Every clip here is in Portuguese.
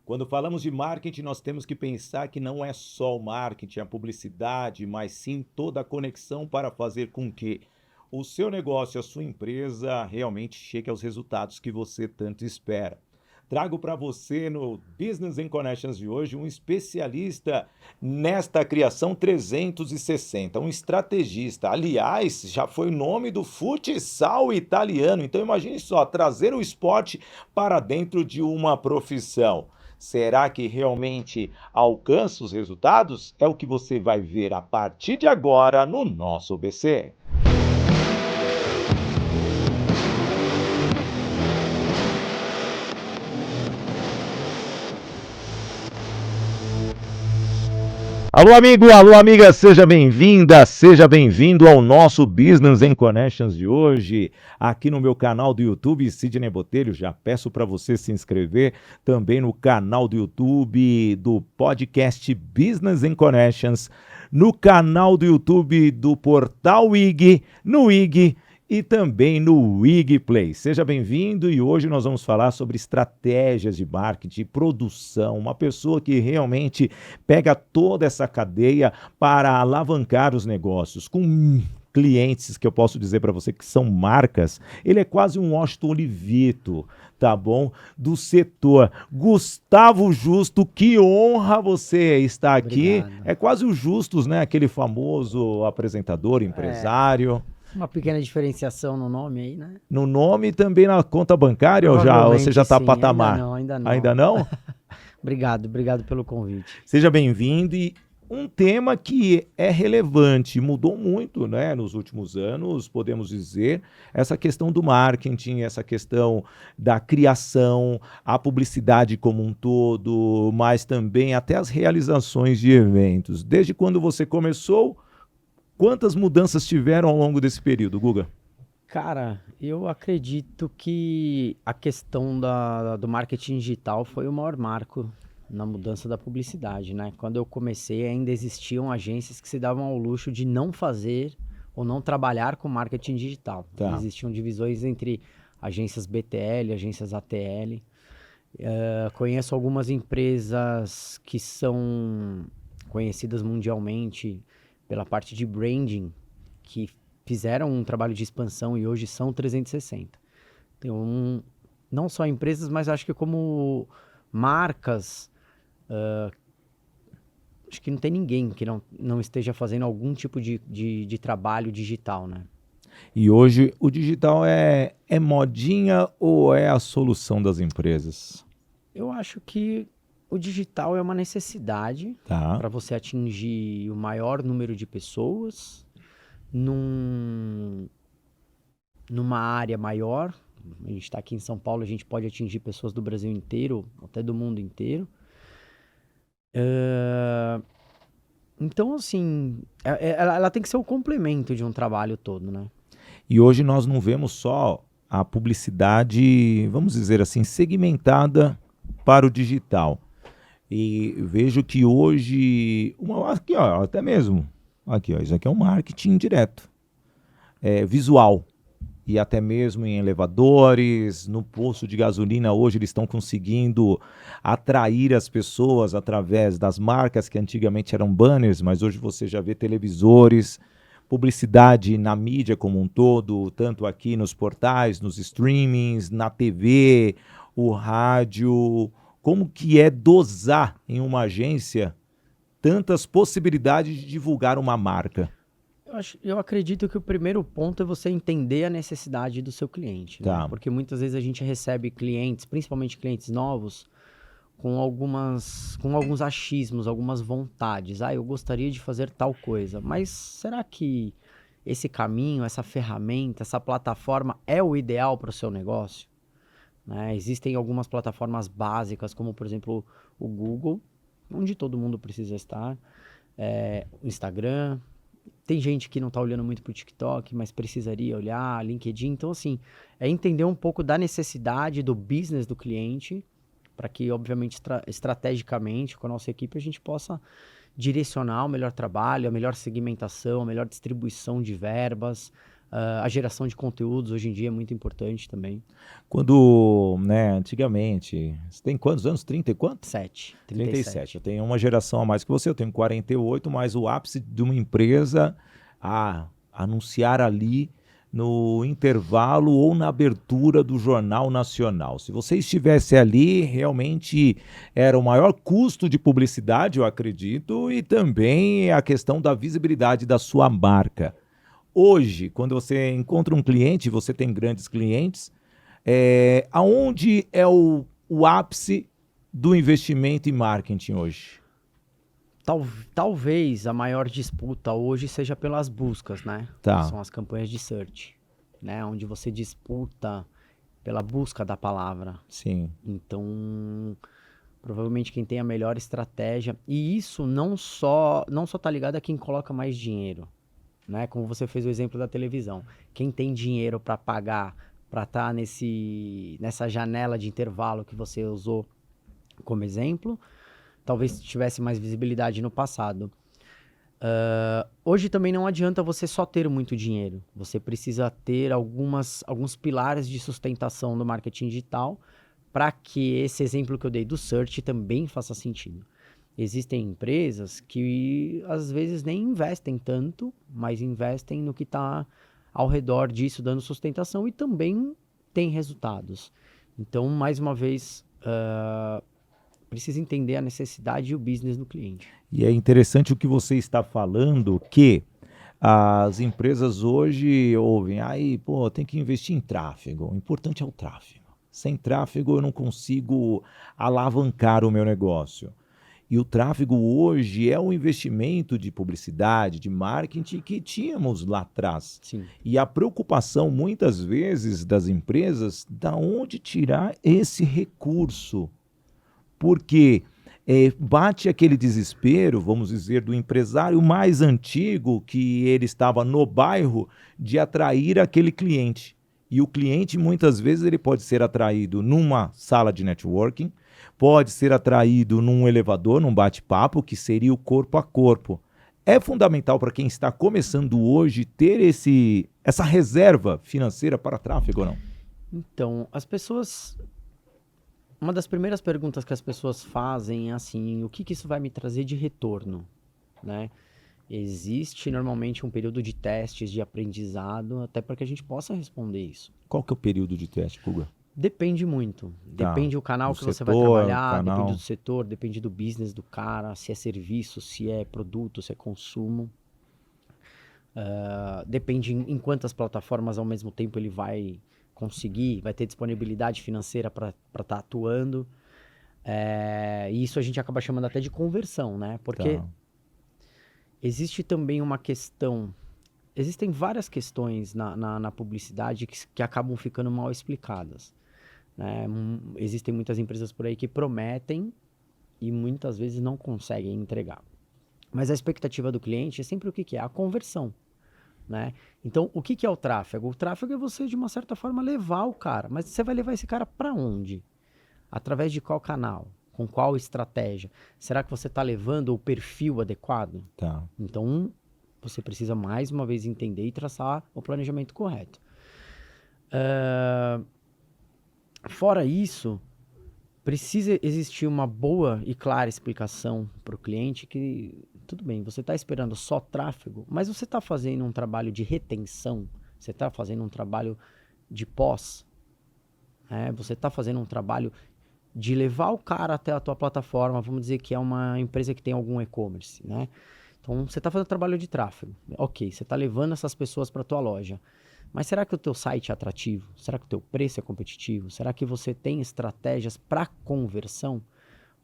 Quando falamos de marketing, nós temos que pensar que não é só o marketing, a publicidade, mas sim toda a conexão para fazer com que o seu negócio, a sua empresa realmente chegue aos resultados que você tanto espera. Trago para você no Business and Connections de hoje um especialista nesta criação 360, um estrategista. Aliás, já foi o nome do futsal italiano. Então imagine só, trazer o esporte para dentro de uma profissão. Será que realmente alcança os resultados? É o que você vai ver a partir de agora no nosso BC. Alô, amigo, alô, amiga, seja bem-vinda, seja bem-vindo ao nosso Business and Connections de hoje, aqui no meu canal do YouTube, Sidney Botelho. Já peço para você se inscrever também no canal do YouTube do podcast Business and Connections, no canal do YouTube do Portal IG, no IG e também no IG Play. Seja bem-vindo e hoje nós vamos falar sobre estratégias de marketing, produção, uma pessoa que realmente pega toda essa cadeia para alavancar os negócios com clientes que eu posso dizer para você que são marcas. Ele é quase um Washington Oliveto, tá bom? Do setor. Gustavo Justo, que honra você estar aqui. Obrigado. É quase o Justus, né? Aquele famoso apresentador, empresário. Uma pequena diferenciação no nome aí, né? No nome e também na conta bancária, ou você Provavelmente já está sim. patamar? Ainda não. Ainda não? Obrigado pelo convite. Seja bem-vindo e um tema que é relevante, mudou muito, né, nos últimos anos, podemos dizer, essa questão do marketing, essa questão da criação, a publicidade como um todo, mas também até as realizações de eventos. Desde quando você começou, quantas mudanças tiveram ao longo desse período, Guga? Cara, eu acredito que a questão do marketing digital foi o maior marco na mudança da publicidade, né? Quando eu comecei, ainda existiam agências que se davam ao luxo de não fazer ou não trabalhar com marketing digital. Tá. Existiam divisões entre agências BTL, agências ATL. Conheço algumas empresas que são conhecidas mundialmente pela parte de branding, que fizeram um trabalho de expansão e hoje são 360. Então, não só empresas, mas acho que como marcas, acho que não tem ninguém que não esteja fazendo algum tipo de trabalho digital, né? E hoje o digital é modinha ou é a solução das empresas? Eu acho que o digital é uma necessidade Tá. para você atingir o maior número de pessoas numa área maior. A gente está aqui em São Paulo, a gente pode atingir pessoas do Brasil inteiro, até do mundo inteiro. Então, assim, ela tem que ser o complemento de um trabalho todo, né? E hoje nós não vemos só a publicidade, vamos dizer assim, segmentada para o digital. E vejo que hoje, aqui ó, até mesmo, aqui ó, isso aqui é um marketing direto, visual. E até mesmo em elevadores, no posto de gasolina, hoje eles estão conseguindo atrair as pessoas através das marcas que antigamente eram banners, mas hoje você já vê televisores, publicidade na mídia como um todo, tanto aqui nos portais, nos streamings, na TV, o rádio. Como que é dosar em uma agência tantas possibilidades de divulgar uma marca? Eu acredito que o primeiro ponto é você entender a necessidade do seu cliente, né? Tá. Porque muitas vezes a gente recebe clientes, principalmente clientes novos, com alguns achismos, algumas vontades. Eu gostaria de fazer tal coisa, mas será que esse caminho, essa ferramenta, essa plataforma é o ideal para o seu negócio? Né? Existem algumas plataformas básicas, como por exemplo o Google, onde todo mundo precisa estar, o Instagram. Tem gente que não está olhando muito para o TikTok, mas precisaria olhar, LinkedIn. Então, assim, é entender um pouco da necessidade do business do cliente, para que, obviamente, estrategicamente, com a nossa equipe, a gente possa direcionar o melhor trabalho, a melhor segmentação, a melhor distribuição de verbas, A geração de conteúdos hoje em dia é muito importante também. Quando, né, antigamente, você tem quantos anos? 30 e quanto? 37. Eu tenho uma geração a mais que você, eu tenho 48, mas o ápice de uma empresa a anunciar ali no intervalo ou na abertura do Jornal Nacional. Se você estivesse ali, realmente era o maior custo de publicidade, eu acredito, e também a questão da visibilidade da sua marca. Hoje, quando você encontra um cliente, você tem grandes clientes, aonde é o ápice do investimento em marketing hoje? Talvez a maior disputa hoje seja pelas buscas, né? Tá, São as campanhas de search, né? Onde você disputa pela busca da palavra. sim, Então, provavelmente quem tem a melhor estratégia, e isso não só tá ligado a quem coloca mais dinheiro, né? Como você fez o exemplo da televisão. Quem tem dinheiro para pagar, para estar nessa janela de intervalo que você usou como exemplo, talvez tivesse mais visibilidade no passado. Hoje também não adianta você só ter muito dinheiro. Você precisa ter alguns pilares de sustentação do marketing digital para que esse exemplo que eu dei do search também faça sentido. Existem empresas que às vezes nem investem tanto, mas investem no que está ao redor disso, dando sustentação e também tem resultados. Então, mais uma vez, precisa entender a necessidade e o business do cliente. e é interessante o que você está falando, que as empresas hoje ouvem, aí, pô, tem que investir em tráfego, o importante é o tráfego. Sem tráfego eu não consigo alavancar o meu negócio. E o tráfego hoje é um investimento de publicidade, de marketing que tínhamos lá atrás. Sim. E a preocupação, muitas vezes, das empresas, da onde tirar esse recurso. Porque bate aquele desespero, vamos dizer, do empresário mais antigo, que ele estava no bairro, de atrair aquele cliente. E o cliente, muitas vezes, ele pode ser atraído numa sala de networking, pode ser atraído num elevador, num bate-papo, que seria o corpo a corpo. É fundamental para quem está começando hoje ter essa reserva financeira para tráfego ou não? Então, uma das primeiras perguntas que as pessoas fazem é assim, o que isso vai me trazer de retorno, né? Existe normalmente um período de testes, de aprendizado, até para que a gente possa responder isso. Qual que é o período de teste, Puga? Depende muito. Tá. Depende do canal Do que você vai setor, trabalhar, canal. depende do setor, depende do business do cara, se é serviço, se é produto, se é consumo. Depende em quantas plataformas ao mesmo tempo ele vai conseguir, vai ter disponibilidade financeira para estar atuando. E isso a gente acaba chamando até de conversão, né? Porque Tá. existe também uma questão. Existem várias questões na publicidade que acabam ficando mal explicadas, né? Existem muitas empresas por aí que prometem e muitas vezes não conseguem entregar. Mas a expectativa do cliente é sempre o que é? A conversão, né? Então, o que é o tráfego? O tráfego é você, de uma certa forma, levar o cara. Mas você vai levar esse cara para onde? Através de qual canal? Com qual estratégia? Será que você está levando o perfil adequado? Tá. Então, você precisa mais uma vez entender e traçar o planejamento correto. Fora isso, precisa existir uma boa e clara explicação para o cliente que, tudo bem, você está esperando só tráfego, mas você está fazendo um trabalho de retenção, você está fazendo um trabalho de pós, você está fazendo um trabalho de levar o cara até a tua plataforma, vamos dizer que é uma empresa que tem algum e-commerce, né? Então, você está fazendo trabalho de tráfego. Ok, você está levando essas pessoas para a tua loja. Mas será que o teu site é atrativo? Será que o teu preço é competitivo? Será que você tem estratégias para conversão?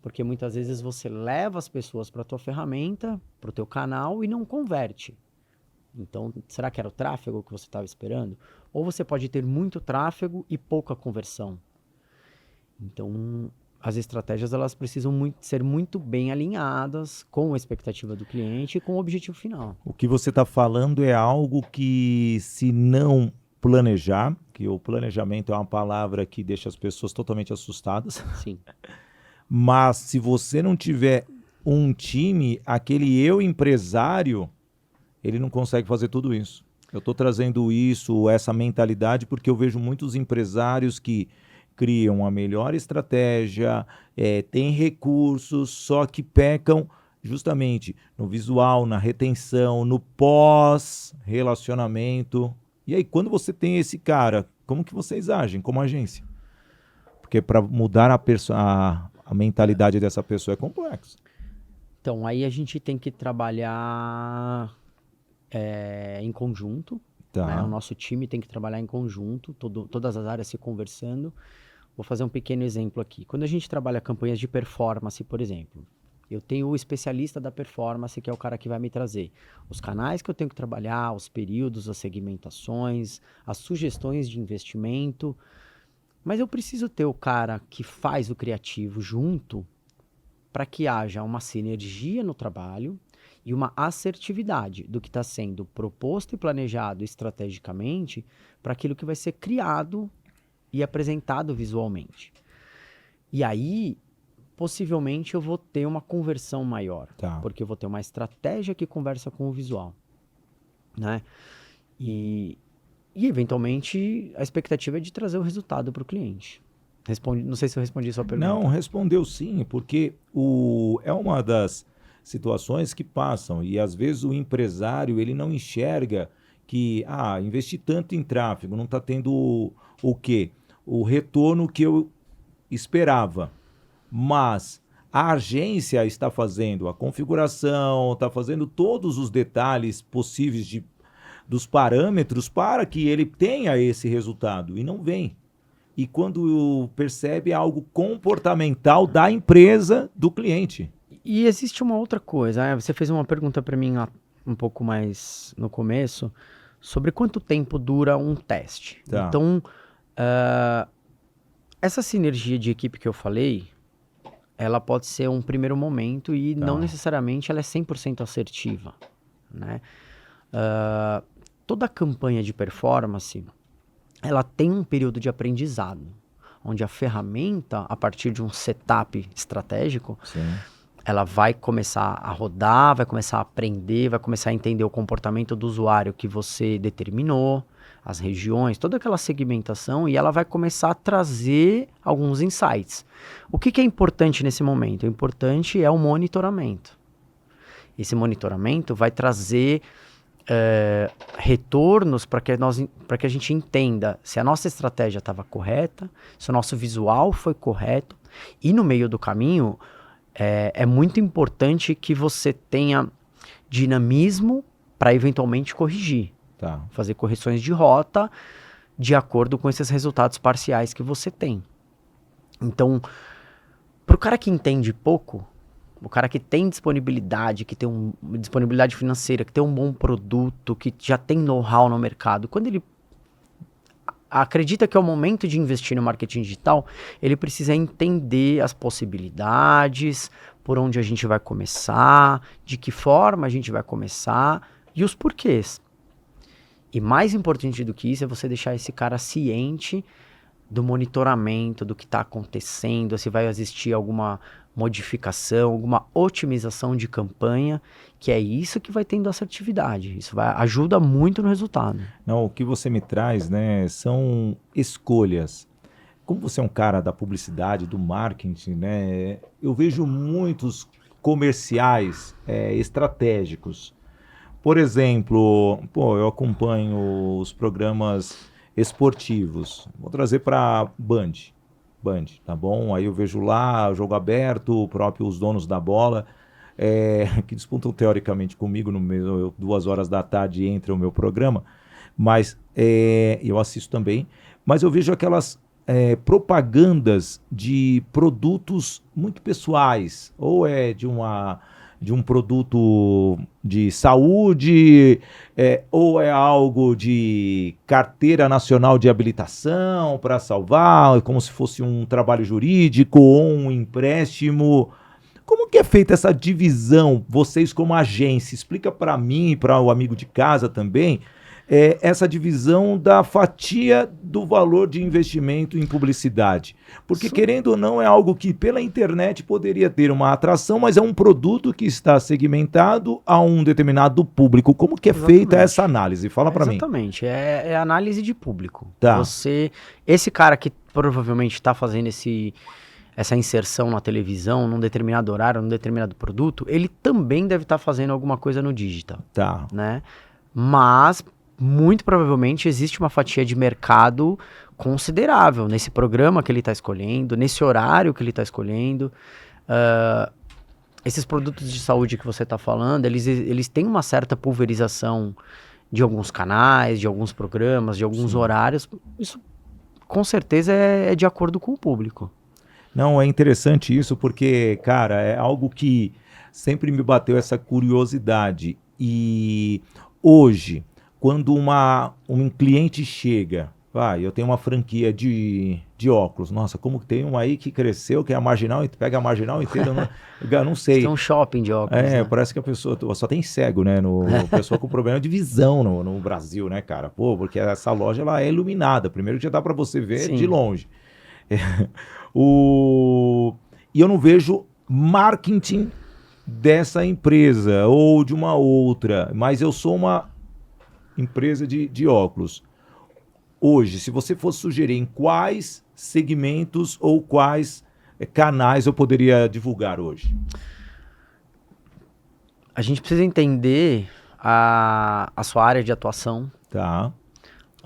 Porque muitas vezes você leva as pessoas para a tua ferramenta, para o teu canal e não converte. Então, será que era o tráfego que você estava esperando? Ou você pode ter muito tráfego e pouca conversão. Então, as estratégias elas precisam ser muito bem alinhadas com a expectativa do cliente e com o objetivo final. O que você está falando é algo que, se não planejar, que o planejamento é uma palavra que deixa as pessoas totalmente assustadas, Sim. mas se você não tiver um time, aquele eu empresário, ele não consegue fazer tudo isso. Eu estou trazendo essa mentalidade, porque eu vejo muitos empresários que criam a melhor estratégia, têm recursos, só que pecam justamente no visual, na retenção, no pós-relacionamento. E aí, quando você tem esse cara, como que vocês agem como agência? Porque para mudar a mentalidade dessa pessoa é complexo. Então, aí a gente tem que trabalhar em conjunto, Tá. né? O nosso time tem que trabalhar em conjunto, todas as áreas se conversando. Vou fazer um pequeno exemplo aqui. Quando a gente trabalha campanhas de performance, por exemplo, eu tenho o especialista da performance, que é o cara que vai me trazer os canais que eu tenho que trabalhar, os períodos, as segmentações, as sugestões de investimento. Mas eu preciso ter o cara que faz o criativo junto para que haja uma sinergia no trabalho e uma assertividade do que está sendo proposto e planejado estrategicamente para aquilo que vai ser criado e apresentado visualmente. E aí, possivelmente, eu vou ter uma conversão maior, porque eu vou ter uma estratégia que conversa com o visual, né? E eventualmente, a expectativa é de trazer o resultado para o cliente. Não sei se eu respondi a sua pergunta. Não, respondeu sim, porque é uma das situações que passam, e às vezes o empresário ele não enxerga que investi tanto em tráfego, não está tendo o quê? O retorno que eu esperava. Mas a agência está fazendo a configuração, está fazendo todos os detalhes possíveis dos parâmetros para que ele tenha esse resultado, e não vem. E quando percebe algo comportamental da empresa, do cliente. E existe uma outra coisa, né? Você fez uma pergunta para mim um pouco mais no começo, sobre quanto tempo dura um teste. Tá. Então, essa sinergia de equipe que eu falei, ela pode ser um primeiro momento e não necessariamente ela é 100% assertiva, né? Toda campanha de performance, ela tem um período de aprendizado, onde a ferramenta, a partir de um setup estratégico, ela vai começar a rodar, vai começar a aprender, vai começar a entender o comportamento do usuário que você determinou, as regiões, toda aquela segmentação, e ela vai começar a trazer alguns insights. O que é importante nesse momento? O importante é o monitoramento. Esse monitoramento vai trazer retornos para que a gente entenda se a nossa estratégia estava correta, se o nosso visual foi correto, e no meio do caminho é muito importante que você tenha dinamismo para eventualmente corrigir, fazer correções de rota de acordo com esses resultados parciais que você tem. Então, para o cara que entende pouco, o cara que tem disponibilidade, que tem uma disponibilidade financeira, que tem um bom produto, que já tem know-how no mercado, quando ele acredita que é o momento de investir no marketing digital, ele precisa entender as possibilidades, por onde a gente vai começar, de que forma a gente vai começar e os porquês. E mais importante do que isso é você deixar esse cara ciente do monitoramento, do que está acontecendo, se vai existir alguma modificação, alguma otimização de campanha, que é isso que vai tendo assertividade. Isso ajuda muito no resultado. Não, o que você me traz, né, são escolhas. Como você é um cara da publicidade, do marketing, né, eu vejo muitos comerciais estratégicos. Por exemplo, eu acompanho os programas esportivos. Vou trazer para Band, tá bom? Aí eu vejo lá, jogo aberto, os donos da bola, que disputam teoricamente comigo, 2h da tarde entra o meu programa, mas eu assisto também, mas eu vejo aquelas propagandas de produtos muito pessoais, ou de um produto de saúde, ou é algo de carteira nacional de habilitação para salvar, como se fosse um trabalho jurídico ou um empréstimo. Como que é feita essa divisão, vocês como agência? Explica para mim e para o amigo de casa também, essa divisão da fatia do valor de investimento em publicidade. Porque, querendo ou não, é algo que pela internet poderia ter uma atração, mas é um produto que está segmentado a um determinado público. Como que é feita essa análise? Fala para mim. Exatamente, é análise de público. Tá. Esse cara que provavelmente está fazendo essa inserção na televisão, num determinado horário, num determinado produto, ele também deve estar fazendo alguma coisa no digital. Tá. Né? Mas, muito provavelmente, existe uma fatia de mercado considerável nesse programa que ele está escolhendo, nesse horário que ele está escolhendo. Esses produtos de saúde que você está falando, eles têm uma certa pulverização de alguns canais, de alguns programas, de alguns horários. Isso, com certeza, é de acordo com o público. Não, é interessante isso porque, cara, é algo que sempre me bateu essa curiosidade. E hoje, quando um cliente chega, eu tenho uma franquia de óculos. Nossa, como que tem um aí que cresceu, que é a Marginal, e pega a Marginal inteira, eu não sei. Tem um shopping de óculos, né? Parece que a pessoa só tem cego, né? Pessoa com problema de visão no Brasil, né, cara? Pô, porque essa loja ela é iluminada. Primeiro que já dá para você ver de longe. E eu não vejo marketing dessa empresa ou de uma outra, mas eu sou uma empresa de óculos. Hoje, se você fosse sugerir em quais segmentos ou quais canais eu poderia divulgar hoje? A gente precisa entender a sua área de atuação. Tá.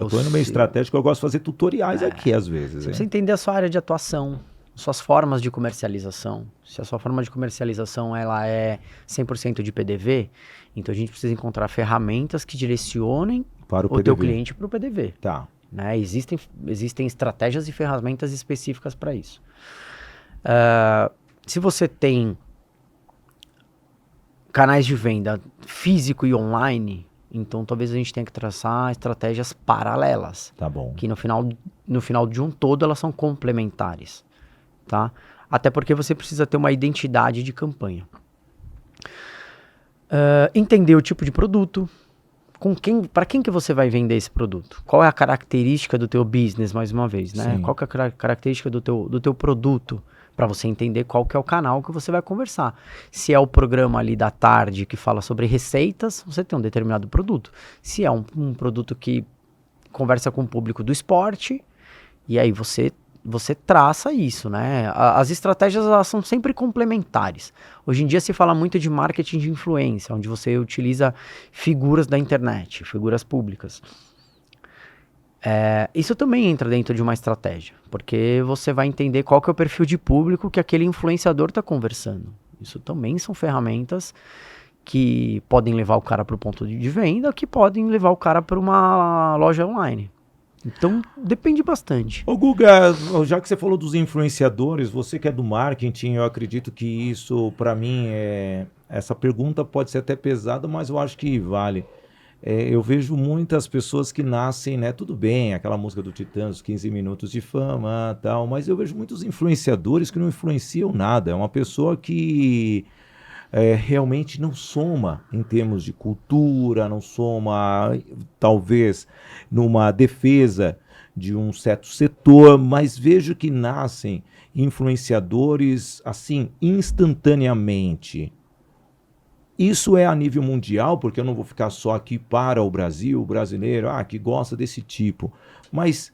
Eu tô indo meio estratégico, eu gosto de fazer tutoriais aqui às vezes. Você precisa entender a sua área de atuação, suas formas de comercialização. Se a sua forma de comercialização ela é 100% de PDV, então a gente precisa encontrar ferramentas que direcionem para o teu cliente para o PDV. Tá. Né? Existem estratégias e ferramentas específicas para isso. Se você tem canais de venda físico e online, então talvez a gente tenha que traçar estratégias paralelas. Tá bom. Que no final de um todo elas são complementares. Tá? Até porque você precisa ter uma identidade de campanha. Entender o tipo de produto, para quem que você vai vender esse produto? Qual é a característica do teu business, mais uma vez, né? Sim. Qual que é a característica do teu produto? Para você entender qual que é o canal que você vai conversar. Se é o programa ali da tarde que fala sobre receitas, você tem um determinado produto. Se é um produto que conversa com o público do esporte, e aí você traça isso, né? As estratégias elas são sempre complementares. Hoje em dia se fala muito de marketing de influência, onde você utiliza figuras da internet, figuras públicas. Isso também entra dentro de uma estratégia, porque você vai entender qual que é o perfil de público que aquele influenciador está conversando. Isso também são ferramentas que podem levar o cara para o ponto de venda, que podem levar o cara para uma loja online. Então, depende bastante. Ô Guga, já que você falou dos influenciadores, você que é do marketing, eu acredito que isso, para mim, essa pergunta pode ser até pesada, mas eu acho que vale. Eu vejo muitas pessoas que nascem, né? Tudo bem, aquela música do Titãs, 15 minutos de fama, tal, mas eu vejo muitos influenciadores que não influenciam nada. É uma pessoa que realmente não soma em termos de cultura, não soma, talvez, numa defesa de um certo setor, mas vejo que nascem influenciadores, assim, instantaneamente. Isso é a nível mundial, porque eu não vou ficar só aqui para o Brasil, o brasileiro, que gosta desse tipo. Mas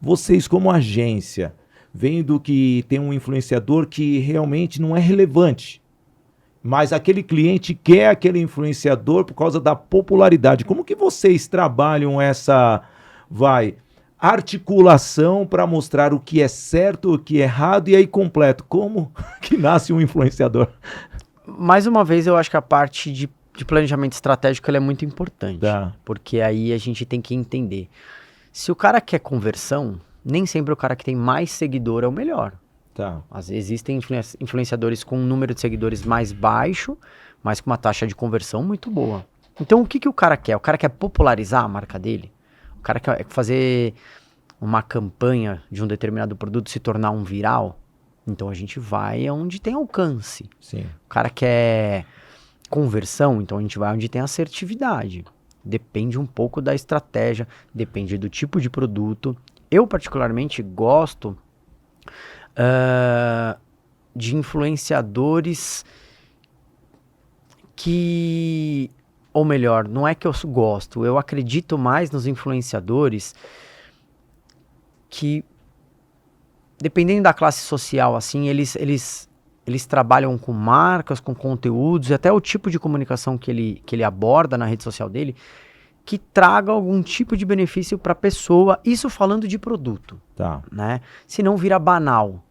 vocês, como agência, vendo que tem um influenciador que realmente não é relevante, mas aquele cliente quer aquele influenciador por causa da popularidade. Como que vocês trabalham essa, articulação para mostrar o que é certo, o que é errado e aí completo? Como que nasce um influenciador? Mais uma vez, eu acho que a parte de planejamento estratégico ela é muito importante. Tá. Porque aí a gente tem que entender. Se o cara quer conversão, nem sempre o cara que tem mais seguidor é o melhor. Tá. Às vezes existem influenciadores com um número de seguidores mais baixo, mas com uma taxa de conversão muito boa. Então, o que o cara quer? O cara quer popularizar a marca dele? O cara quer fazer uma campanha de um determinado produto se tornar um viral? Então a gente vai onde tem alcance. Sim. O cara quer conversão, então a gente vai onde tem assertividade. Depende um pouco da estratégia, depende do tipo de produto. Eu particularmente gosto de influenciadores que, ou melhor, não é que eu gosto, eu acredito mais nos influenciadores que, dependendo da classe social, assim, eles trabalham com marcas, com conteúdos, e até o tipo de comunicação que ele aborda na rede social dele, que traga algum tipo de benefício para a pessoa, isso falando de produto, né? Se não vira banal.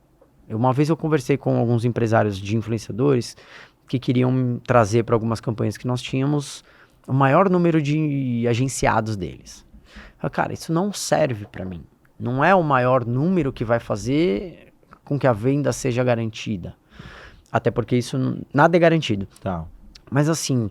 Uma vez eu conversei com alguns empresários de influenciadores que queriam trazer para algumas campanhas que nós tínhamos o maior número de agenciados deles. Eu, cara, isso não serve para mim. Não é o maior número que vai fazer com que a venda seja garantida. Até porque isso nada é garantido. Mas assim,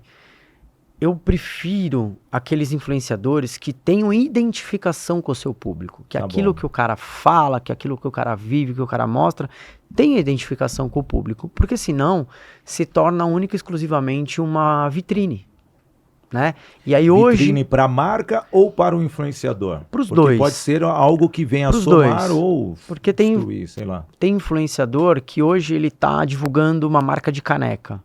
eu prefiro aqueles influenciadores que tenham identificação com o seu público. Que aquilo que o cara fala, que aquilo que o cara vive, que o cara mostra, tenha identificação com o público. Porque senão se torna única e exclusivamente uma vitrine. Né? E aí vitrine para a marca ou para o influenciador? Para os dois. Pode ser algo que venha a somar ou porque destruir, sei lá. Tem influenciador que hoje ele está divulgando uma marca de caneca.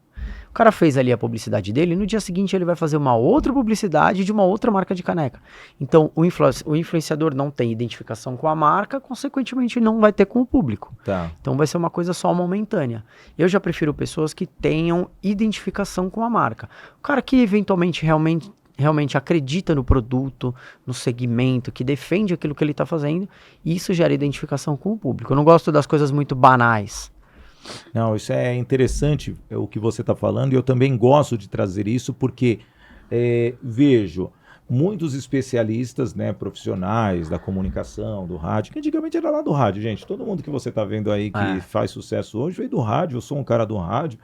O cara fez ali a publicidade dele, no dia seguinte ele vai fazer uma outra publicidade de uma outra marca de caneca. Então o influenciador não tem identificação com a marca, consequentemente não vai ter com o público. Então vai ser uma coisa só momentânea. Eu já prefiro pessoas que tenham identificação com a marca. O cara que eventualmente realmente acredita no produto, no segmento, que defende aquilo que ele está fazendo, e isso gera identificação com o público. Eu não gosto das coisas muito banais. Não, isso é interessante o que você está falando, e eu também gosto de trazer isso porque vejo muitos especialistas, né, profissionais da comunicação, do rádio, que antigamente era lá do rádio, gente. Todo mundo que você está vendo aí que faz sucesso hoje veio do rádio, eu sou um cara do rádio.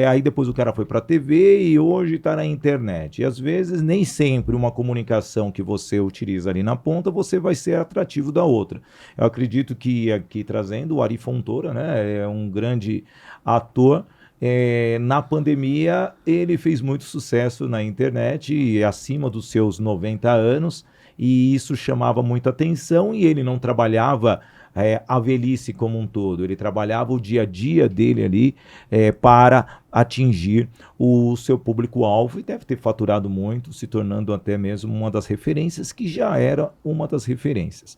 Aí depois o cara foi para a TV e hoje está na internet. E às vezes nem sempre uma comunicação que você utiliza ali na ponta você vai ser atrativo da outra. Eu acredito que aqui trazendo o Ari Fontoura, né, é um grande ator. Na pandemia ele fez muito sucesso na internet e acima dos seus 90 anos e isso chamava muita atenção e ele não trabalhava a velhice como um todo, ele trabalhava o dia a dia dele ali para atingir o seu público-alvo e deve ter faturado muito, se tornando até mesmo uma das referências, que já era uma das referências.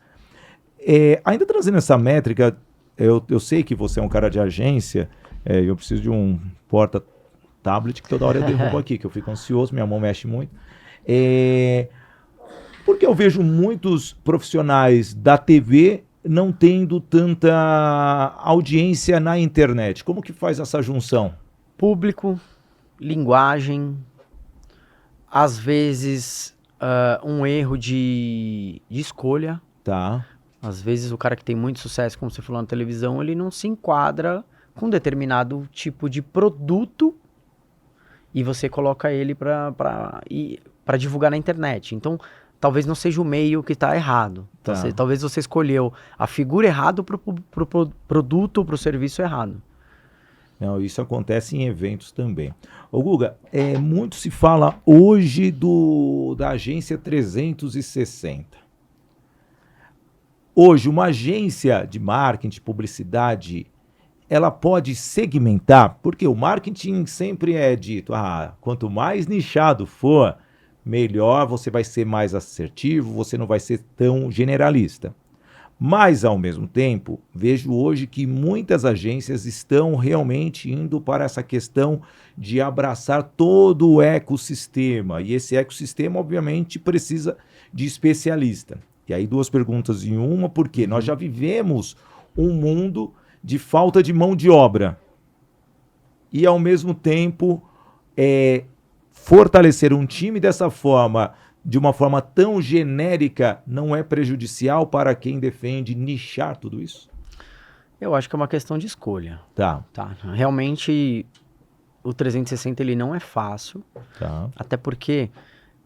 Ainda trazendo essa métrica, eu sei que você é um cara de agência, eu preciso de um porta-tablet que toda hora eu derrubo aqui, que eu fico ansioso, minha mão mexe muito. Porque eu vejo muitos profissionais da TV não tendo tanta audiência na internet. Como que faz essa junção? Público, linguagem, às vezes um erro de escolha. Às vezes o cara que tem muito sucesso, como você falou na televisão, ele não se enquadra com um determinado tipo de produto e você coloca ele para divulgar na internet. Então, talvez não seja o meio que está errado. Talvez você escolheu a figura errada para o produto ou para o serviço errado. Não, isso acontece em eventos também. Ô Guga, muito se fala hoje da agência 360. Hoje, uma agência de marketing, publicidade, ela pode segmentar, porque o marketing sempre é dito, quanto mais nichado for, melhor, você vai ser mais assertivo, você não vai ser tão generalista. Mas, ao mesmo tempo, vejo hoje que muitas agências estão realmente indo para essa questão de abraçar todo o ecossistema. E esse ecossistema, obviamente, precisa de especialista. E aí, duas perguntas em uma, porque nós já vivemos um mundo de falta de mão de obra. E, ao mesmo tempo, fortalecer um time dessa forma, de uma forma tão genérica, não é prejudicial para quem defende nichar tudo isso? Eu acho que é uma questão de escolha. Realmente, o 360 ele não é fácil, até porque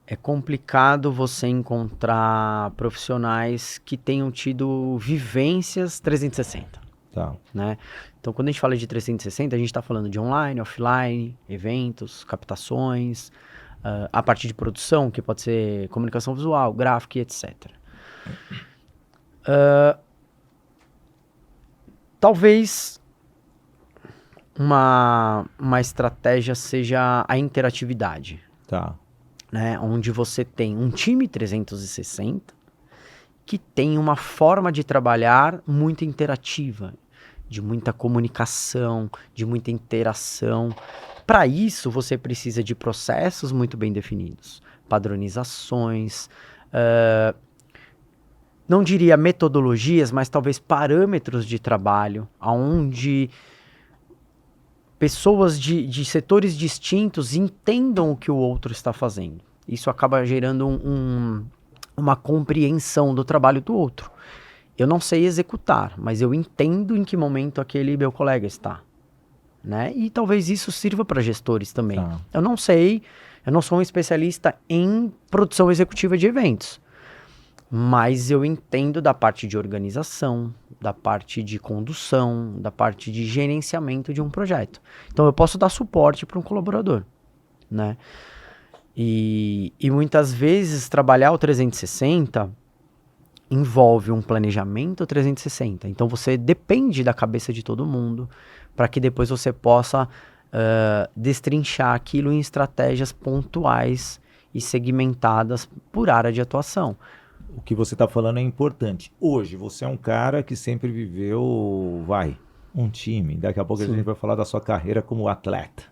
é complicado você encontrar profissionais que tenham tido vivências 360. Né? Então, quando a gente fala de 360, a gente está falando de online, offline, eventos, captações, a parte de produção, que pode ser comunicação visual, gráfica e etc. Talvez uma estratégia seja a interatividade, Tá. né? Onde você tem um time 360 que tem uma forma de trabalhar muito interativa, de muita comunicação, de muita interação. Para isso, você precisa de processos muito bem definidos, padronizações, não diria metodologias, mas talvez parâmetros de trabalho, onde pessoas de setores distintos entendam o que o outro está fazendo. Isso acaba gerando uma compreensão do trabalho do outro. Eu não sei executar, mas eu entendo em que momento aquele meu colega está, né? E talvez isso sirva para gestores também. Tá. Eu não sei, eu não sou um especialista em produção executiva de eventos, mas eu entendo da parte de organização, da parte de condução, da parte de gerenciamento de um projeto. Então eu posso dar suporte para um colaborador, né? E muitas vezes trabalhar o 360 envolve um planejamento 360. Então você depende da cabeça de todo mundo para que depois você possa destrinchar aquilo em estratégias pontuais e segmentadas por área de atuação. O que você está falando é importante. Hoje, você é um cara que sempre viveu, um time. Daqui a pouco a gente vai falar da sua carreira como atleta.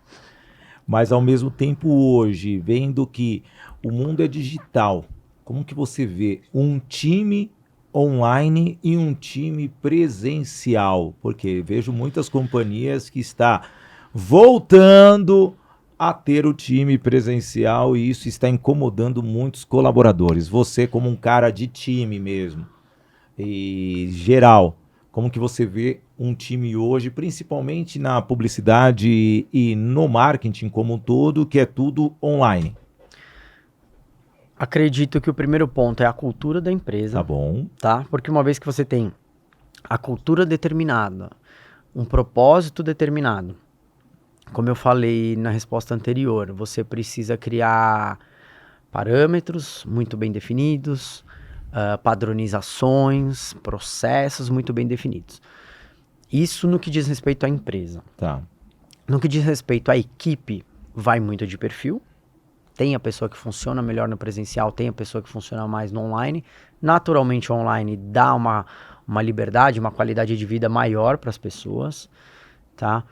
Mas, ao mesmo tempo, hoje, vendo que o mundo é digital, como que você vê um time online e um time presencial? Porque vejo muitas companhias que estão voltando a ter o time presencial e isso está incomodando muitos colaboradores. Você como um cara de time mesmo, e geral, como que você vê um time hoje, principalmente na publicidade e no marketing como um todo, que é tudo online? Acredito que o primeiro ponto é a cultura da empresa. Tá bom. Tá? Porque uma vez que você tem a cultura determinada, um propósito determinado, como eu falei na resposta anterior, você precisa criar parâmetros muito bem definidos, padronizações, processos muito bem definidos. Isso no que diz respeito à empresa. Tá. No que diz respeito à equipe, vai muito de perfil. Tem a pessoa que funciona melhor no presencial, tem a pessoa que funciona mais no online. Naturalmente, o online dá uma liberdade, uma qualidade de vida maior para as pessoas, tá?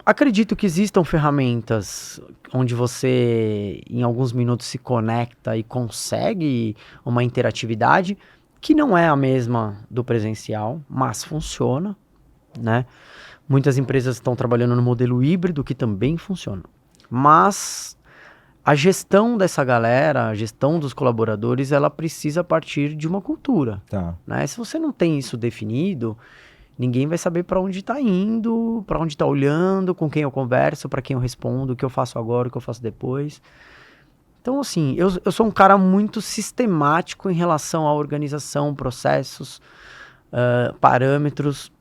Acredito que existam ferramentas onde você, em alguns minutos, se conecta e consegue uma interatividade que não é a mesma do presencial, mas funciona, né? Muitas empresas estão trabalhando no modelo híbrido, que também funciona. Mas a gestão dessa galera, a gestão dos colaboradores, ela precisa partir de uma cultura, Tá. né? Se você não tem isso definido, ninguém vai saber para onde está indo, para onde está olhando, com quem eu converso, para quem eu respondo, o que eu faço agora, o que eu faço depois. Então, assim, eu sou um cara muito sistemático em relação à organização, processos, parâmetros.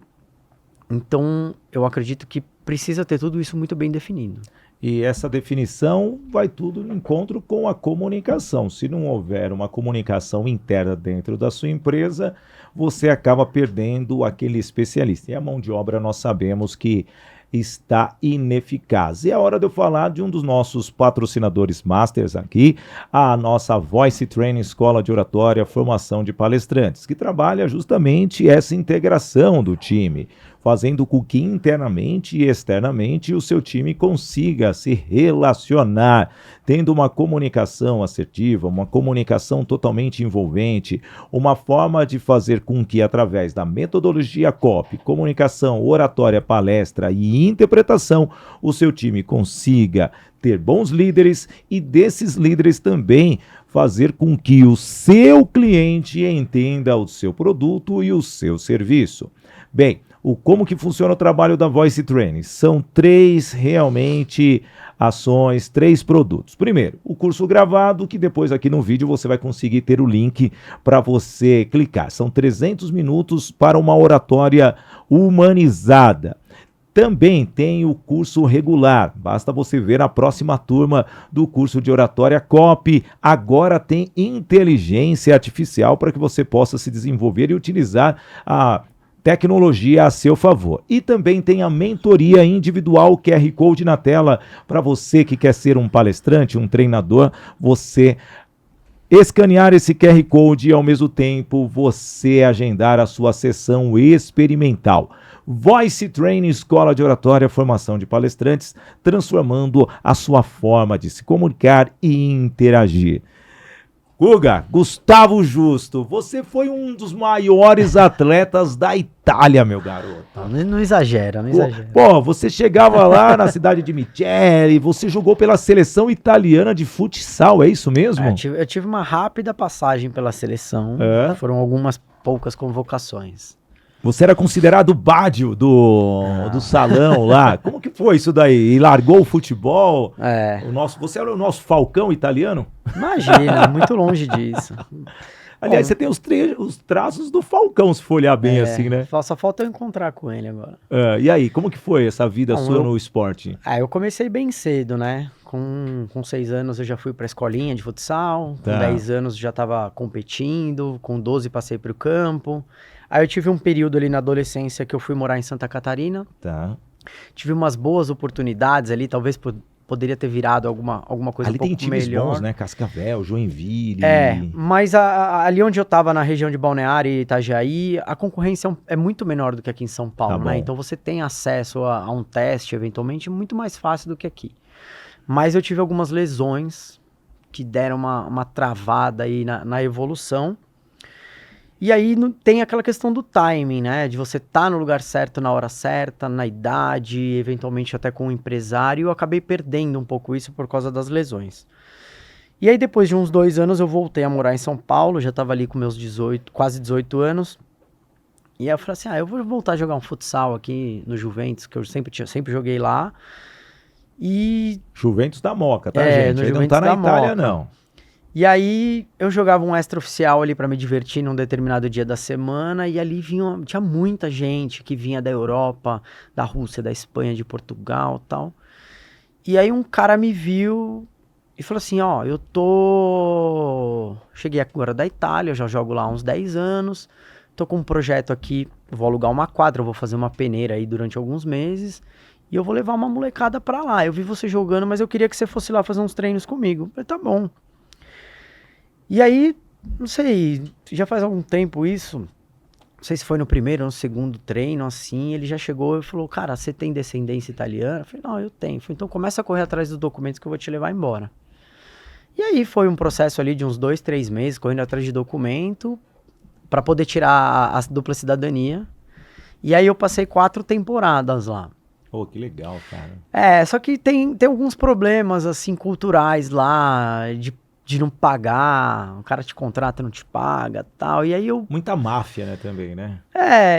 Então, eu acredito que precisa ter tudo isso muito bem definido. E essa definição vai tudo no encontro com a comunicação. Se não houver uma comunicação interna dentro da sua empresa, você acaba perdendo aquele especialista. E a mão de obra nós sabemos que está ineficaz. E é hora de eu falar de um dos nossos patrocinadores masters aqui, a nossa Voice Training Escola de Oratória, Formação de Palestrantes, que trabalha justamente essa integração do time, fazendo com que internamente e externamente o seu time consiga se relacionar, tendo uma comunicação assertiva, uma comunicação totalmente envolvente, uma forma de fazer com que, através da metodologia COP, comunicação, oratória, palestra e interpretação, o seu time consiga ter bons líderes e desses líderes também fazer com que o seu cliente entenda o seu produto e o seu serviço. Bem, como que funciona o trabalho da Voice Training? São 3 realmente ações, 3 produtos. Primeiro, o curso gravado, que depois aqui no vídeo você vai conseguir ter o link para você clicar. São 300 minutos para uma oratória humanizada. Também tem o curso regular, basta você ver a próxima turma do curso de oratória COP. Agora tem inteligência artificial para que você possa se desenvolver e utilizar a tecnologia a seu favor. E também tem a mentoria individual, QR Code na tela, para você que quer ser um palestrante, um treinador, você escanear esse QR Code e ao mesmo tempo você agendar a sua sessão experimental. Voice Training, escola de oratória, formação de palestrantes, transformando a sua forma de se comunicar e interagir. Guga, Gustavo Justo, você foi um dos maiores atletas da Itália, meu garoto. Não exagera, não exagera. Pô, você chegava lá na cidade de Michele, você jogou pela seleção italiana de futsal, é isso mesmo? Eu tive uma rápida passagem pela seleção, foram algumas poucas convocações. Você era considerado o Bádio do salão lá. Como que foi isso daí? E largou o futebol? Você era o nosso Falcão italiano? Imagina, muito longe disso. Aliás, você tem os traços do Falcão, se for olhar bem assim, né? Só falta eu encontrar com ele agora. E aí, como que foi essa vida sua no esporte? Eu comecei bem cedo, né? Com 6 anos eu já fui pra escolinha de futsal, com 10 anos já estava competindo, com 12 passei pro campo. Aí eu tive um período ali na adolescência que eu fui morar em Santa Catarina. Tive umas boas oportunidades ali, talvez poderia ter virado alguma coisa ali um pouco melhor. Ali tem times bons, né? Cascavel, Joinville. Mas ali onde eu tava, na região de Balneário e Itajaí, a concorrência é muito menor do que aqui em São Paulo, né? Então você tem acesso a um teste, eventualmente, muito mais fácil do que aqui. Mas eu tive algumas lesões que deram uma travada aí na evolução. E aí tem aquela questão do timing, né? De você estar no lugar certo, na hora certa, na idade, eventualmente até com um empresário. Eu acabei perdendo um pouco isso por causa das lesões. E aí depois de uns 2 anos eu voltei a morar em São Paulo, já estava ali com meus quase 18 anos. E aí eu falei assim, eu vou voltar a jogar um futsal aqui no Juventus, que eu sempre joguei lá. E... Juventus da Moca, tá, gente? Ele não tá na Itália, não. E aí eu jogava um extra-oficial ali pra me divertir num determinado dia da semana e ali tinha muita gente que vinha da Europa, da Rússia, da Espanha, de Portugal e tal. E aí um cara me viu e falou assim, cheguei agora da Itália, eu já jogo lá há uns 10 anos, tô com um projeto aqui, vou alugar uma quadra, vou fazer uma peneira aí durante alguns meses e eu vou levar uma molecada pra lá. Eu vi você jogando, mas eu queria que você fosse lá fazer uns treinos comigo. Eu falei, tá bom. E aí, não sei, já faz algum tempo isso, não sei se foi no primeiro ou no segundo treino, assim, ele já chegou e falou, cara, você tem descendência italiana? Eu falei, não, eu tenho. Eu falei, então começa a correr atrás dos documentos que eu vou te levar embora. E aí foi um processo ali de uns 2, 3 meses, correndo atrás de documento, para poder tirar a dupla cidadania. E aí eu passei 4 temporadas lá. Pô, que legal, cara. Só que tem alguns problemas, assim, culturais lá, de não pagar, o cara te contrata e não te paga tal, e aí eu... Muita máfia, né, também, né?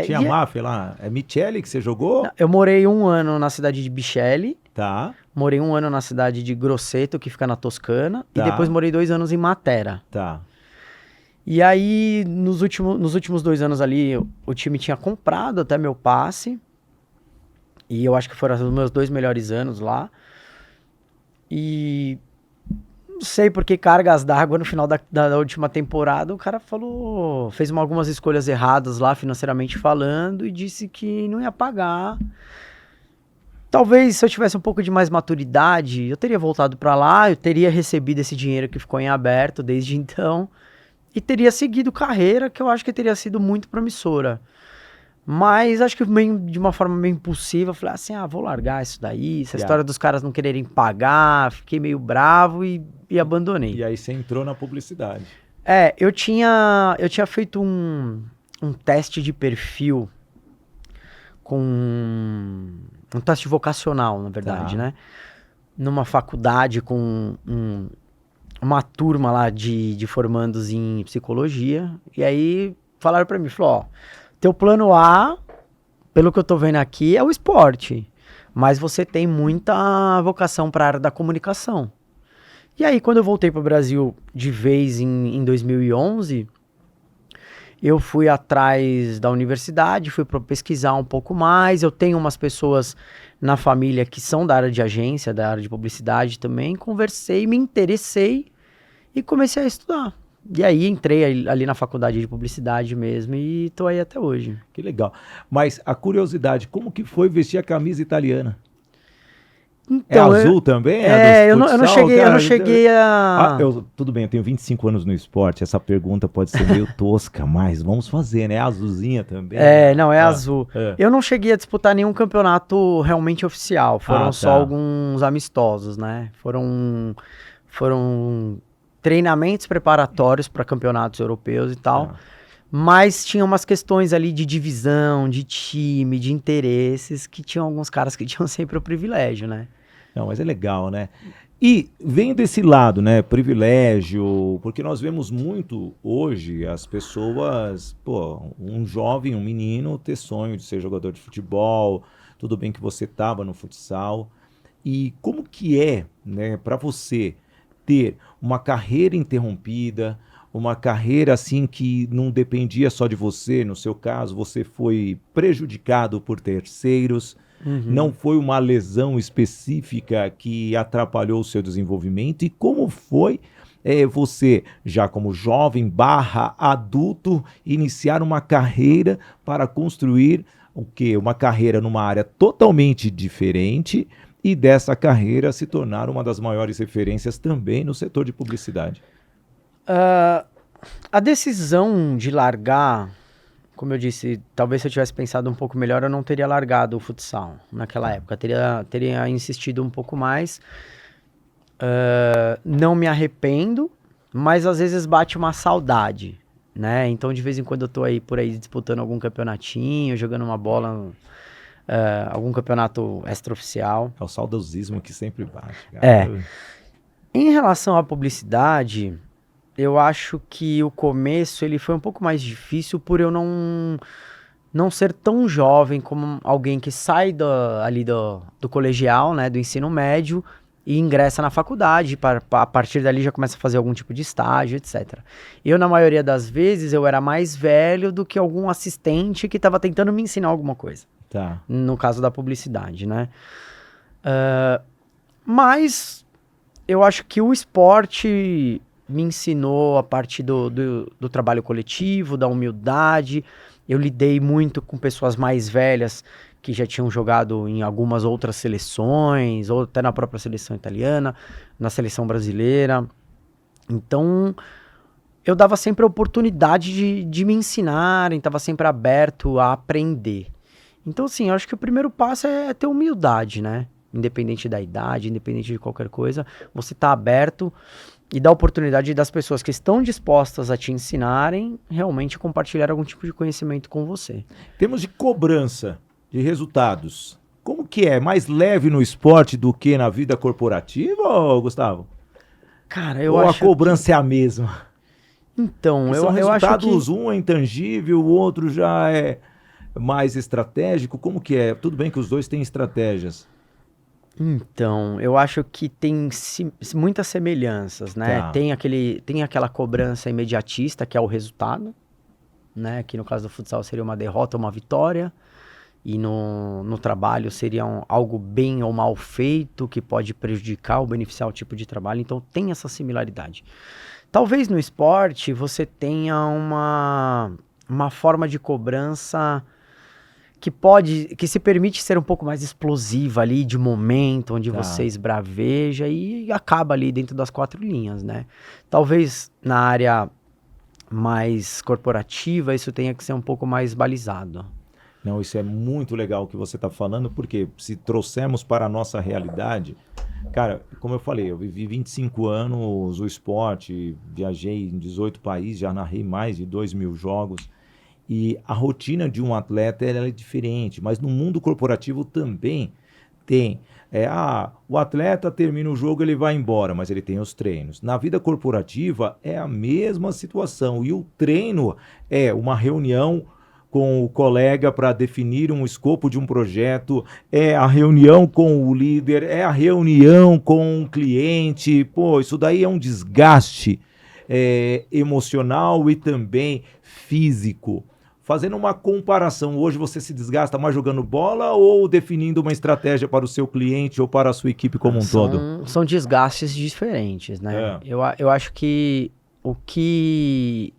Tinha máfia lá. É Michele que você jogou? Eu morei 1 ano na cidade de Bisceglie. Tá. Morei 1 ano na cidade de Grosseto, que fica na Toscana. E depois morei 2 anos em Matera. Tá. E aí, nos últimos 2 anos ali, o time tinha comprado até meu passe. E eu acho que foram os meus 2 melhores anos lá. E... não sei por que cargas d'água no final da última temporada, o cara fez algumas escolhas erradas lá, financeiramente falando, e disse que não ia pagar. Talvez se eu tivesse um pouco de mais maturidade, eu teria voltado pra lá, eu teria recebido esse dinheiro que ficou em aberto desde então, e teria seguido carreira que eu acho que teria sido muito promissora. Mas acho que de uma forma meio impulsiva, eu falei assim, vou largar isso daí, essa história dos caras não quererem pagar, fiquei meio bravo e abandonei. E aí você entrou na publicidade. Eu tinha feito um teste de perfil com um teste vocacional, na verdade, né? Numa faculdade com uma turma lá de formandos em psicologia, e aí falaram pra mim, teu plano A, pelo que eu tô vendo aqui, é o esporte. Mas você tem muita vocação para a área da comunicação. E aí, quando eu voltei pro Brasil de vez em 2011, eu fui atrás da universidade, fui para pesquisar um pouco mais. Eu tenho umas pessoas na família que são da área de agência, da área de publicidade também. Conversei, me interessei e comecei a estudar. E aí entrei ali na faculdade de publicidade mesmo e tô aí até hoje. Que legal. Mas a curiosidade, como que foi vestir a camisa italiana? É Então, azul também? eu não futsal, cheguei, eu cara? não cheguei a... Tudo bem, eu tenho 25 anos no esporte, essa pergunta pode ser meio tosca, mas vamos fazer, né? É azulzinha também? Não, é azul. Eu não cheguei a disputar nenhum campeonato realmente oficial, foram só alguns amistosos, né? Foram treinamentos preparatórios para campeonatos europeus e tal, mas tinha umas questões ali de divisão, de time, de interesses, que tinham alguns caras que tinham sempre o privilégio, né? Não, mas é legal, né? E vem desse lado, né? Privilégio, porque nós vemos muito hoje as pessoas, um jovem, um menino ter sonho de ser jogador de futebol, tudo bem que você estava no futsal. E como que é, né, para você ter uma carreira interrompida, uma carreira assim que não dependia só de você, no seu caso, você foi prejudicado por terceiros, não foi uma lesão específica que atrapalhou o seu desenvolvimento, e como foi você, já como jovem / adulto, iniciar uma carreira para construir o quê? Uma carreira numa área totalmente diferente e dessa carreira se tornar uma das maiores referências também no setor de publicidade. A decisão de largar, como eu disse, talvez se eu tivesse pensado um pouco melhor, eu não teria largado o futsal naquela época. Teria insistido um pouco mais. Não me arrependo, mas às vezes bate uma saudade, né? Então, de vez em quando eu tô aí por aí disputando algum campeonatinho, jogando uma bola, algum campeonato extraoficial. É o saudosismo que sempre bate, cara. Em relação à publicidade, eu acho que o começo ele foi um pouco mais difícil por eu não ser tão jovem como alguém que sai ali do colegial, né, do ensino médio, e ingressa na faculdade. A partir dali já começa a fazer algum tipo de estágio, etc. Eu, na maioria das vezes, eu era mais velho do que algum assistente que estava tentando me ensinar alguma coisa. Tá. No caso da publicidade, né? Mas eu acho que o esporte me ensinou a partir do trabalho coletivo, da humildade. Eu lidei muito com pessoas mais velhas que já tinham jogado em algumas outras seleções, ou até na própria seleção italiana, na seleção brasileira. Então, eu dava sempre a oportunidade de me ensinarem, estava sempre aberto a aprender. Então, assim, eu acho que o primeiro passo é ter humildade, né? Independente da idade, independente de qualquer coisa, você tá aberto e dá a oportunidade das pessoas que estão dispostas a te ensinarem realmente compartilhar algum tipo de conhecimento com você. Em termos de cobrança de resultados, como que é? Mais leve no esporte do que na vida corporativa, Gustavo? Cara, eu Ou acho a cobrança é a mesma? Então, São eu acho que... resultados, um é intangível, o outro já é mais estratégico. Como que é? Tudo bem que os dois têm estratégias. Então, eu acho que tem muitas semelhanças, né? Tá. Tem aquela cobrança imediatista, que é o resultado, né? Que no caso do futsal seria uma derrota ou uma vitória. E no trabalho seria algo bem ou mal feito, que pode prejudicar ou beneficiar o tipo de trabalho. Então, tem essa similaridade. Talvez no esporte você tenha uma forma de cobrança que se permite ser um pouco mais explosiva ali, de momento, onde você esbraveja e acaba ali dentro das 4 linhas, né? Talvez na área mais corporativa isso tenha que ser um pouco mais balizado. Não, isso é muito legal o que você está falando, porque se trouxermos para a nossa realidade, cara, como eu falei, eu vivi 25 anos o esporte, viajei em 18 países, já narrei mais de 2.000 jogos, e a rotina de um atleta ela é diferente, mas no mundo corporativo também tem. O atleta termina o jogo, ele vai embora, mas ele tem os treinos. Na vida corporativa é a mesma situação, e o treino é uma reunião com o colega para definir um escopo de um projeto, é a reunião com o líder, é a reunião com o cliente. Pô, isso daí é um desgaste emocional e também físico. Fazendo uma comparação, hoje você se desgasta mais jogando bola ou definindo uma estratégia para o seu cliente ou para a sua equipe como um todo? São desgastes diferentes, né? Eu acho que o que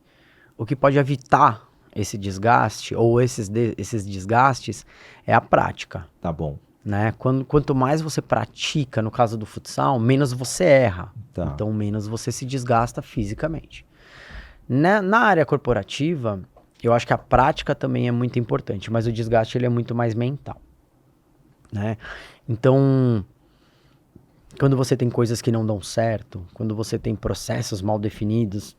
pode evitar esse desgaste ou esses desgastes é a prática, Tá bom. né? Quanto mais você pratica, no caso do futsal, menos você erra. Tá. Então, menos você se desgasta fisicamente. Na área corporativa, eu acho que a prática também é muito importante, mas o desgaste ele é muito mais mental, né? Então, quando você tem coisas que não dão certo, quando você tem processos mal definidos,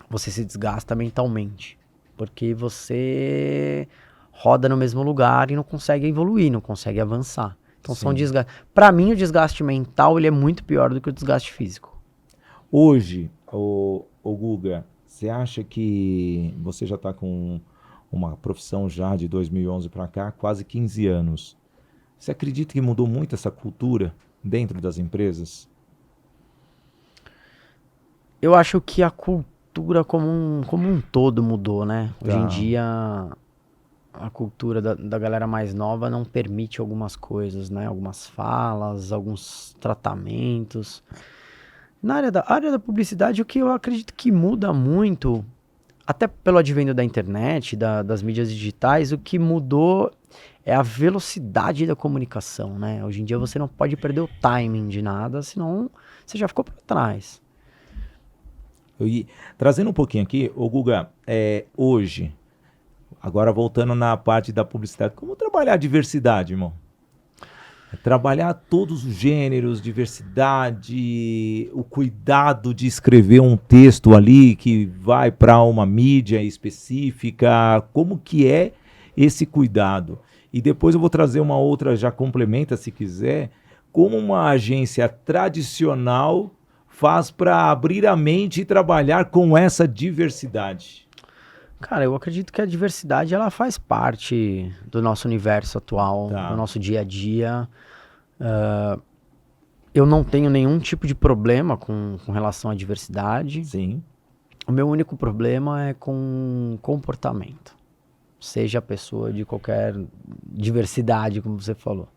você se desgasta mentalmente, porque você roda no mesmo lugar e não consegue evoluir, não consegue avançar. Então são desgastes. Para mim, o desgaste mental ele é muito pior do que o desgaste físico. Hoje, o Guga, você acha que você já está com uma profissão já de 2011 para cá, quase 15 anos. Você acredita que mudou muito essa cultura dentro das empresas? Eu acho que a cultura como um todo mudou, né? Hoje em dia, a cultura da galera mais nova não permite algumas coisas, né? Algumas falas, alguns tratamentos. Na área da publicidade, o que eu acredito que muda muito, até pelo advento da internet, das mídias digitais, o que mudou é a velocidade da comunicação, né? Hoje em dia você não pode perder o timing de nada, senão você já ficou para trás. Trazendo um pouquinho aqui, ô Guga, hoje, agora voltando na parte da publicidade, como trabalhar a diversidade, irmão? Trabalhar todos os gêneros, diversidade, o cuidado de escrever um texto ali que vai para uma mídia específica, como que é esse cuidado? E depois eu vou trazer uma outra, já complementa se quiser, como uma agência tradicional faz para abrir a mente e trabalhar com essa diversidade? Cara, eu acredito que a diversidade ela faz parte do nosso universo atual, do nosso dia a dia. Eu não tenho nenhum tipo de problema com relação à diversidade. Sim. O meu único problema é com comportamento. Seja a pessoa de qualquer diversidade, como você falou.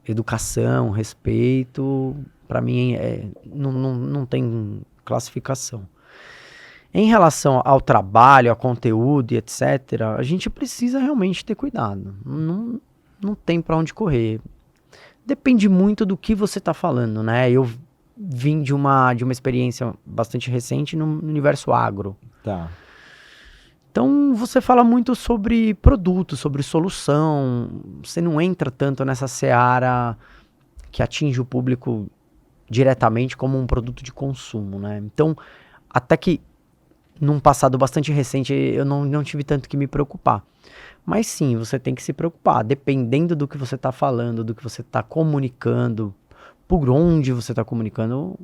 Educação, respeito, para mim não tem classificação. Em relação ao trabalho, ao conteúdo e etc., a gente precisa realmente ter cuidado. Não tem para onde correr. Depende muito do que você está falando, né? Eu vim de uma experiência bastante recente no universo agro. Tá. Então, você fala muito sobre produto, sobre solução. Você não entra tanto nessa seara que atinge o público diretamente como um produto de consumo, né? Então, até que num passado bastante recente, eu não tive tanto que me preocupar. Mas sim, você tem que se preocupar. Dependendo do que você está falando, do que você está comunicando, por onde você está comunicando,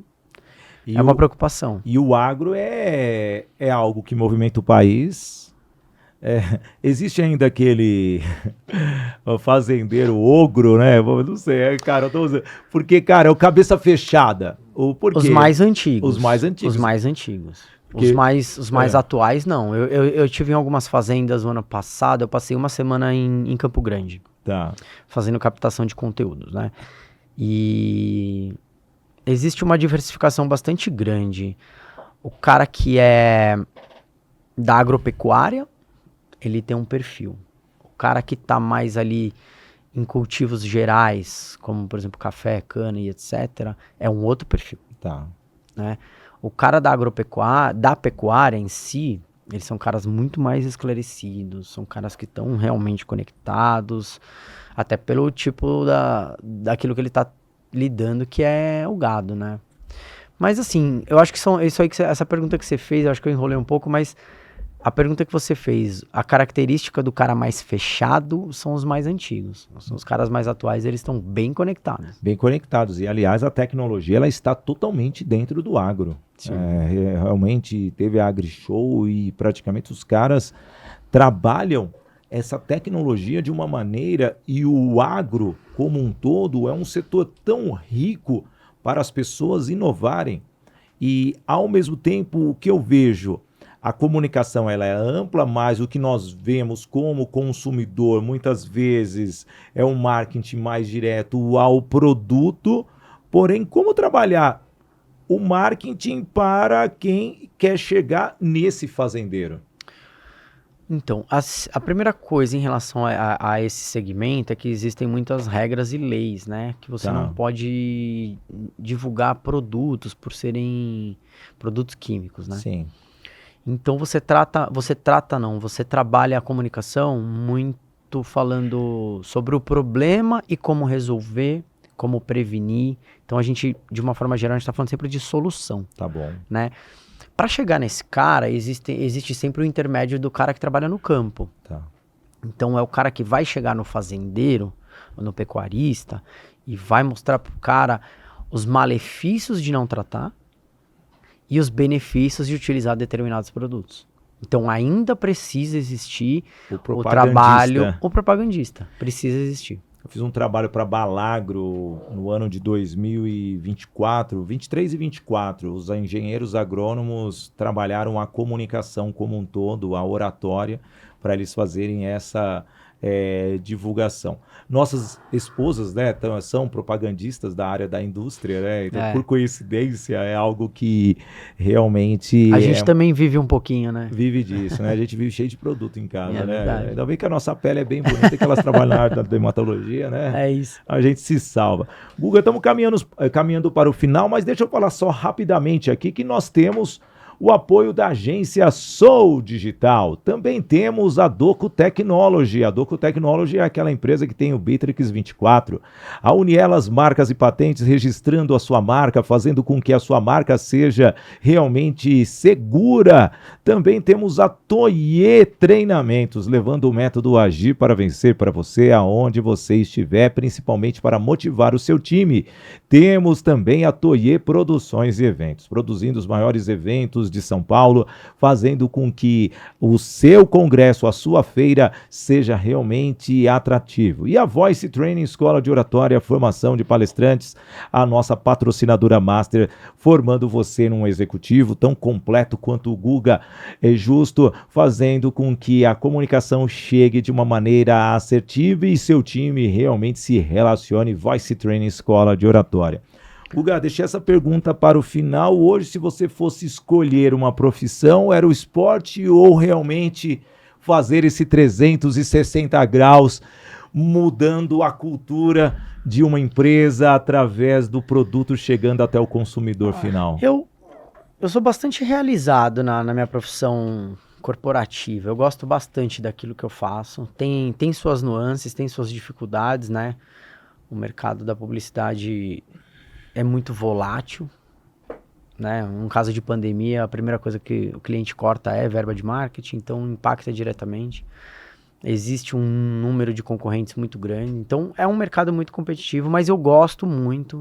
é uma preocupação. E o agro é algo que movimenta o país. Existe ainda aquele fazendeiro ogro, né? Não sei, cara, eu tô usando. Porque, cara, é o cabeça fechada. Os mais antigos. Os mais antigos. Os mais antigos. Porque, os mais atuais, não. Eu tive em algumas fazendas no ano passado, eu passei uma semana em Campo Grande. Tá. Fazendo captação de conteúdos, né? E existe uma diversificação bastante grande. O cara que é da agropecuária, ele tem um perfil. O cara que tá mais ali em cultivos gerais, como por exemplo café, cana e etc., é um outro perfil. Tá. Né? O cara da agropecuária, da pecuária em si, eles são caras muito mais esclarecidos, são caras que estão realmente conectados, até pelo tipo daquilo que ele está lidando, que é o gado, né? Mas assim, eu acho que essa pergunta que você fez, eu acho que eu enrolei um pouco, mas a pergunta que você fez, a característica do cara mais fechado são os mais antigos. Os caras mais atuais, eles estão bem conectados. Bem conectados. E, aliás, a tecnologia ela está totalmente dentro do agro. Realmente teve a AgriShow e praticamente os caras trabalham essa tecnologia de uma maneira, e o agro como um todo é um setor tão rico para as pessoas inovarem. E, ao mesmo tempo, o que eu vejo, a comunicação ela é ampla, mas o que nós vemos como consumidor, muitas vezes, é um marketing mais direto ao produto. Porém, como trabalhar o marketing para quem quer chegar nesse fazendeiro? Então, a primeira coisa em relação a esse segmento é que existem muitas regras e leis, né? Que você não Tá. pode divulgar produtos por serem produtos químicos, né? Sim. Então você trabalha a comunicação muito falando sobre o problema e como resolver, como prevenir. Então a gente, de uma forma geral, a gente está falando sempre de solução, Tá bom. né? Para chegar nesse cara, existe sempre o intermédio do cara que trabalha no campo. Tá. Então é o cara que vai chegar no fazendeiro, ou no pecuarista, e vai mostrar pro cara os malefícios de não tratar e os benefícios de utilizar determinados produtos. Então ainda precisa existir o trabalho, o propagandista. Precisa existir. Eu fiz um trabalho para Balagro no ano de 2024, 23 e 24. Os engenheiros agrônomos trabalharam a comunicação como um todo, a oratória, para eles fazerem essa divulgação. Nossas esposas, né, são propagandistas da área da indústria, né? Então, por coincidência, é algo que realmente... A gente também vive um pouquinho, né? Vive disso, né? A gente vive cheio de produto em casa, né? Verdade. Ainda bem que a nossa pele é bem bonita, que elas trabalham na área da dermatologia, né? É isso. A gente se salva. Guga, estamos caminhando para o final, mas deixa eu falar só rapidamente aqui que nós temos o apoio da agência Soul Digital. Também temos a Doco Technology. A Doco Technology é aquela empresa que tem o Bitrix 24. A Unielas Marcas e Patentes, registrando a sua marca, fazendo com que a sua marca seja realmente segura. Também temos a Toye Treinamentos, levando o método Agir para Vencer para você, aonde você estiver, principalmente para motivar o seu time. Temos também a Toye Produções e Eventos, produzindo os maiores eventos de São Paulo, fazendo com que o seu congresso, a sua feira, seja realmente atrativo. E a Voice Training, Escola de Oratória, formação de palestrantes, a nossa patrocinadora master, formando você num executivo tão completo quanto o Guga, é justo, fazendo com que a comunicação chegue de uma maneira assertiva e seu time realmente se relacione. Voice Training, Escola de Oratória. Guga, deixei essa pergunta para o final. Hoje, se você fosse escolher uma profissão, era o esporte ou realmente fazer esse 360 graus, mudando a cultura de uma empresa através do produto chegando até o consumidor final? Eu sou bastante realizado na minha profissão corporativa. Eu gosto bastante daquilo que eu faço. Tem suas nuances, tem suas dificuldades, né? O mercado da publicidade é muito volátil, né? Um caso de pandemia, a primeira coisa que o cliente corta é verba de marketing, então impacta diretamente. Existe um número de concorrentes muito grande, então é um mercado muito competitivo, mas eu gosto muito,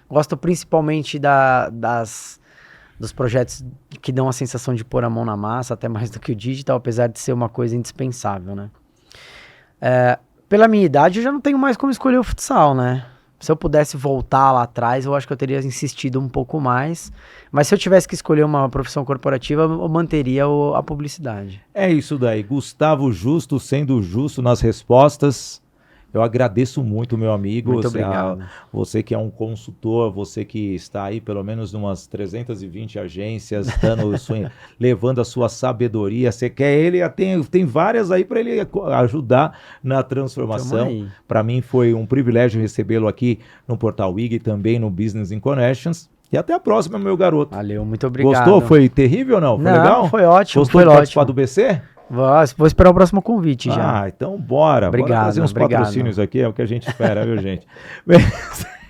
gosto principalmente dos projetos que dão a sensação de pôr a mão na massa, até mais do que o digital, apesar de ser uma coisa indispensável, né? Pela minha idade, eu já não tenho mais como escolher o futsal, né? Se eu pudesse voltar lá atrás, eu acho que eu teria insistido um pouco mais. Mas se eu tivesse que escolher uma profissão corporativa, eu manteria a publicidade. É isso daí. Gustavo Justo, sendo justo nas respostas. Eu agradeço muito, meu amigo. Muito obrigado. Você que é um consultor, você que está aí pelo menos em umas 320 agências, levando a sua sabedoria. Você quer ele, tem várias aí para ele ajudar na transformação. Para mim foi um privilégio recebê-lo aqui no Portal IG e também no Business in Connections. E até a próxima, meu garoto. Valeu, muito obrigado. Gostou? Foi terrível ou não? Foi legal? Foi ótimo. Gostou de participar do BC? Vou esperar o próximo convite já. Então bora. Obrigado, bora fazer uns patrocínios aqui, é o que a gente espera, viu, gente?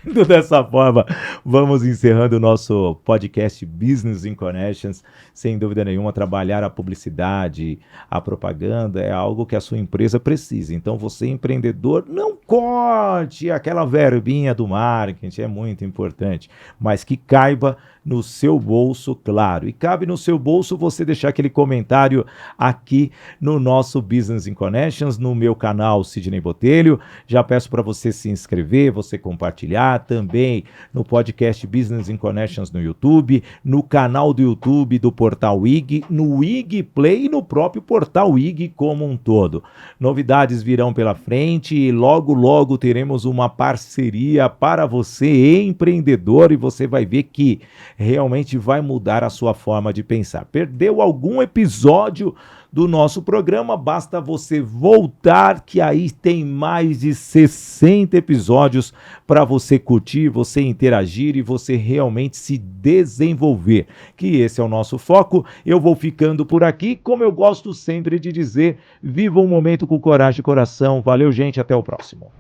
Sendo dessa forma, vamos encerrando o nosso podcast Business in Connections. Sem dúvida nenhuma, trabalhar a publicidade, a propaganda é algo que a sua empresa precisa. Então, você, empreendedor, não corte aquela verbinha do marketing, é muito importante, mas que caiba no seu bolso, claro. E cabe no seu bolso você deixar aquele comentário aqui no nosso Business in Connections, no meu canal Sidney Botelho. Já peço para você se inscrever, você compartilhar, está também no podcast Business in Connections no YouTube, no canal do YouTube do Portal IG, no IG Play e no próprio Portal IG como um todo. Novidades virão pela frente e logo, logo teremos uma parceria para você, empreendedor, e você vai ver que realmente vai mudar a sua forma de pensar. Perdeu algum episódio do nosso programa, basta você voltar, que aí tem mais de 60 episódios para você curtir, você interagir e você realmente se desenvolver, que esse é o nosso foco. Eu vou ficando por aqui, como eu gosto sempre de dizer, viva um momento com coragem e coração. Valeu, gente, até o próximo.